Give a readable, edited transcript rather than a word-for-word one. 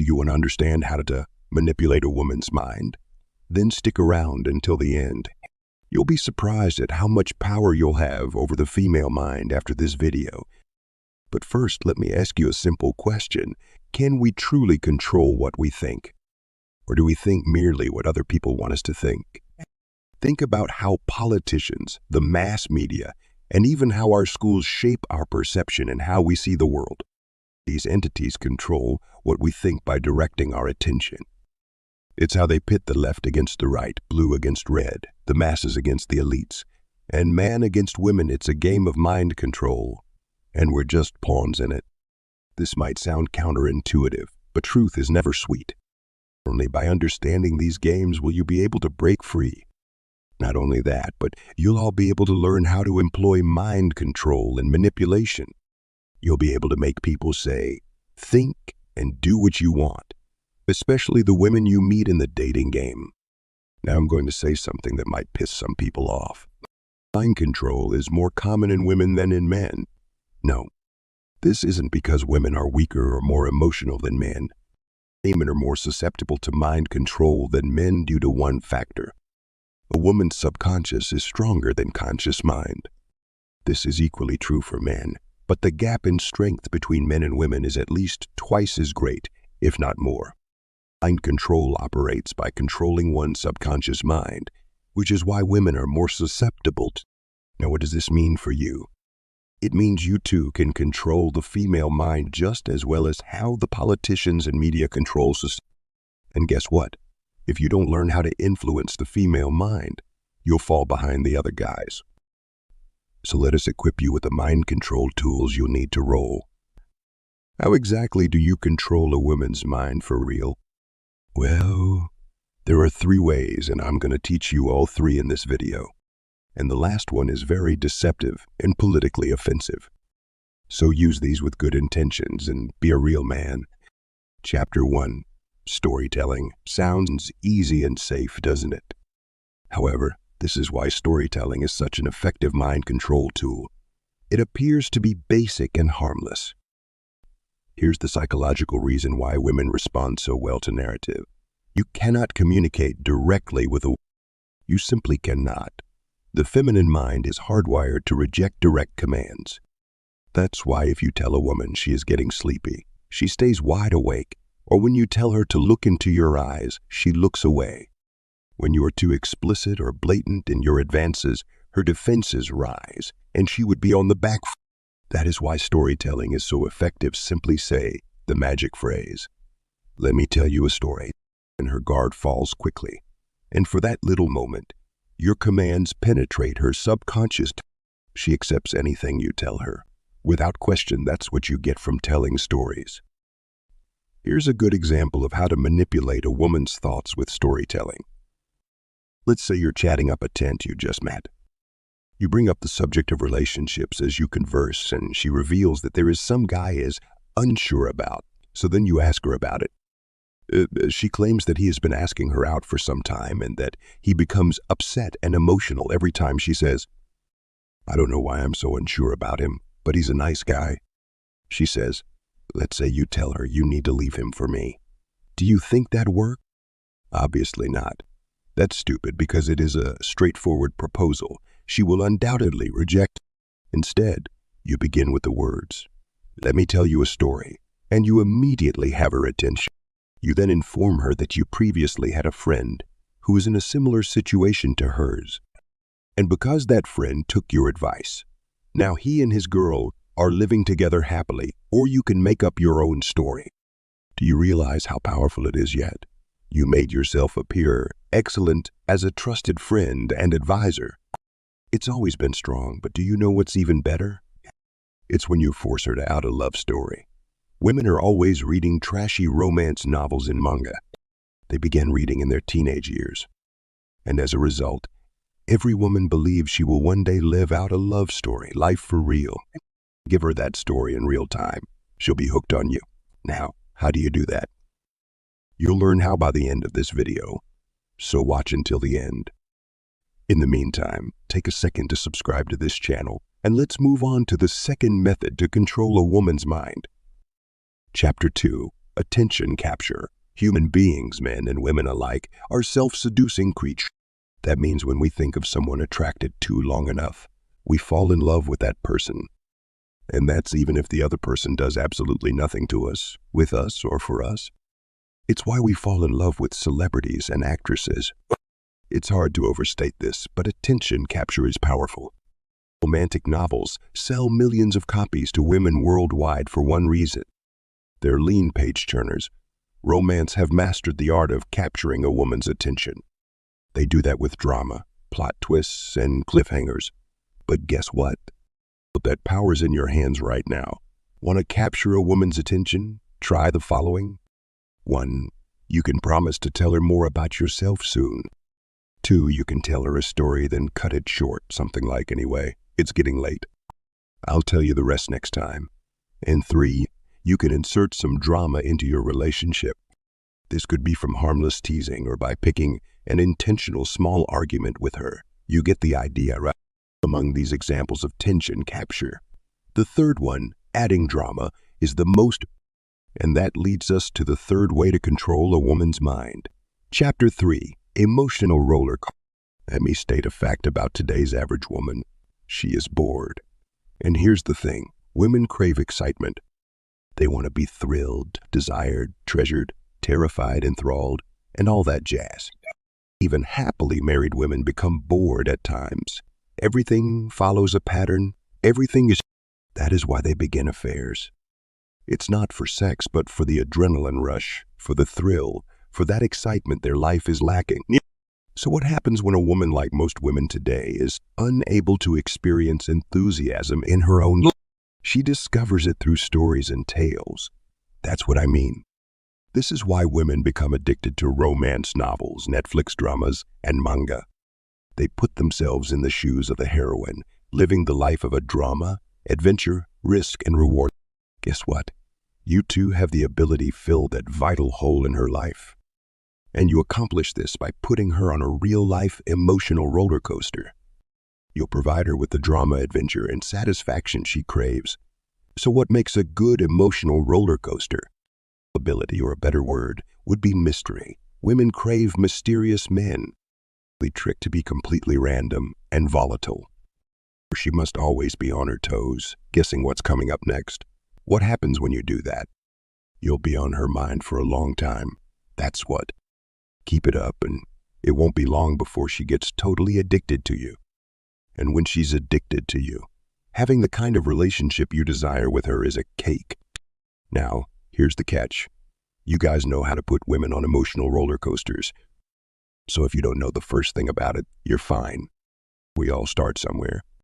you want to understand how to manipulate a woman's mind? Then stick around until the end. You'll be surprised at how much power you'll have over the female mind after this video. But first, let me ask you a simple question. Can we truly control what we think? Or do we think merely what other people want us to think? Think about how politicians, the mass media, and even how our schools shape our perception and how we see the world. These entities control what we think by directing our attention. It's how they pit the left against the right, blue against red, the masses against the elites, and man against women. It's a game of mind control, and we're just pawns in it. This might sound counterintuitive, but truth is never sweet. Only by understanding these games will you be able to break free. Not only that, but you'll all be able to learn how to employ mind control and manipulation. You'll be able to make people say, think, and do what you want, especially the women you meet in the dating game. Now I'm going to say something that might piss some people off. Mind control is more common in women than in men. No, this isn't because women are weaker or more emotional than men. Women are more susceptible to mind control than men due to one factor. A woman's subconscious is stronger than conscious mind. This is equally true for men, but the gap in strength between men and women is at least twice as great, if not more. Mind control operates by controlling one's subconscious mind, which is why women are more susceptible to. Now, what does this mean for you? It means you too can control the female mind just as well as how the politicians and media control society. And guess what? If you don't learn how to influence the female mind, you'll fall behind the other guys. So let us equip you with the mind control tools you'll need to roll. How exactly do you control a woman's mind for real? Well, there are 3 ways, and I'm going to teach you all 3 in this video. And the last one is very deceptive and politically offensive. So use these with good intentions and be a real man. Chapter 1. Storytelling. Sounds easy and safe, doesn't it? However, this is why storytelling is such an effective mind control tool. It appears to be basic and harmless. Here's the psychological reason why women respond so well to narrative. You cannot communicate directly with a woman. You simply cannot. The feminine mind is hardwired to reject direct commands. That's why if you tell a woman she is getting sleepy, she stays wide awake. Or when you tell her to look into your eyes, she looks away. When you are too explicit or blatant in your advances, her defenses rise, and she would be on the back foot. That is why storytelling is so effective. Simply say the magic phrase, "Let me tell you a story," and her guard falls quickly. And for that little moment, your commands penetrate her subconscious. She accepts anything you tell her. Without question, that's what you get from telling stories. Here's a good example of how to manipulate a woman's thoughts with storytelling. Let's say you're chatting up a tent you just met. You bring up the subject of relationships as you converse, and she reveals that there is some guy is unsure about. So then you ask her about it. She claims that he has been asking her out for some time and that he becomes upset and emotional every time she says, "I don't know why I'm so unsure about him, but he's a nice guy." She says, let's say you tell her you need to leave him for me. Do you think that'd work? Obviously not. That's stupid because it is a straightforward proposal. She will undoubtedly reject. Instead, you begin with the words, "Let me tell you a story," and you immediately have her attention. You then inform her that you previously had a friend who was in a similar situation to hers. And because that friend took your advice, now he and his girl are living together happily, or you can make up your own story. Do you realize how powerful it is yet? You made yourself appear excellent as a trusted friend and advisor. It's always been strong, but do you know what's even better? It's when you force her to out a love story. Women are always reading trashy romance novels and manga. They began reading in their teenage years. And as a result, every woman believes she will one day live out a love story, life for real. Give her that story in real time. She'll be hooked on you. Now, how do you do that? You'll learn how by the end of this video, so watch until the end. In the meantime, take a second to subscribe to this channel, and let's move on to the second method to control a woman's mind. Chapter 2. Attention capture. Human beings, men and women alike, are self-seducing creatures. That means when we think of someone attracted to long enough, we fall in love with that person. And that's even if the other person does absolutely nothing to us, with us, or for us. It's why we fall in love with celebrities and actresses. It's hard to overstate this, but attention capture is powerful. Romantic novels sell millions of copies to women worldwide for one reason. They're lean page turners. Romance have mastered the art of capturing a woman's attention. They do that with drama, plot twists, and cliffhangers. But guess what? That power's in your hands right now. Want to capture a woman's attention? Try the following. 1. You can promise to tell her more about yourself soon. 2. You can tell her a story, then cut it short, something like, anyway, it's getting late. I'll tell you the rest next time. And 3. You can insert some drama into your relationship. This could be from harmless teasing or by picking an intentional small argument with her. You get the idea, right? Among these examples of tension capture, the third one, adding drama, is the most, and that leads us to the third way to control a woman's mind. Chapter 3, Emotional Roller Coaster. Let me state a fact about today's average woman. She is bored. And here's the thing, women crave excitement. They want to be thrilled, desired, treasured, terrified, enthralled, and all that jazz. Even happily married women become bored at times. Everything follows a pattern. Everything is... That is why they begin affairs. It's not for sex, but for the adrenaline rush, for the thrill, for that excitement their life is lacking. So what happens when a woman, like most women today, is unable to experience enthusiasm in her own life? She discovers it through stories and tales. That's what I mean. This is why women become addicted to romance novels, Netflix dramas, and manga. They put themselves in the shoes of the heroine, living the life of a drama, adventure, risk, and reward. Guess what? You too have the ability to fill that vital hole in her life. And you accomplish this by putting her on a real-life emotional roller coaster. You'll provide her with the drama, adventure, and satisfaction she craves. So what makes a good emotional roller coaster? Ability, or a better word, would be mystery. Women crave mysterious men. The trick to be completely random and volatile. She must always be on her toes, guessing what's coming up next. What happens when you do that? You'll be on her mind for a long time. That's what. Keep it up, and it won't be long before she gets totally addicted to you. And when she's addicted to you, having the kind of relationship you desire with her is a cake. Now, here's the catch. You guys know how to put women on emotional roller coasters. So if you don't know the first thing about it, you're fine. We all start somewhere.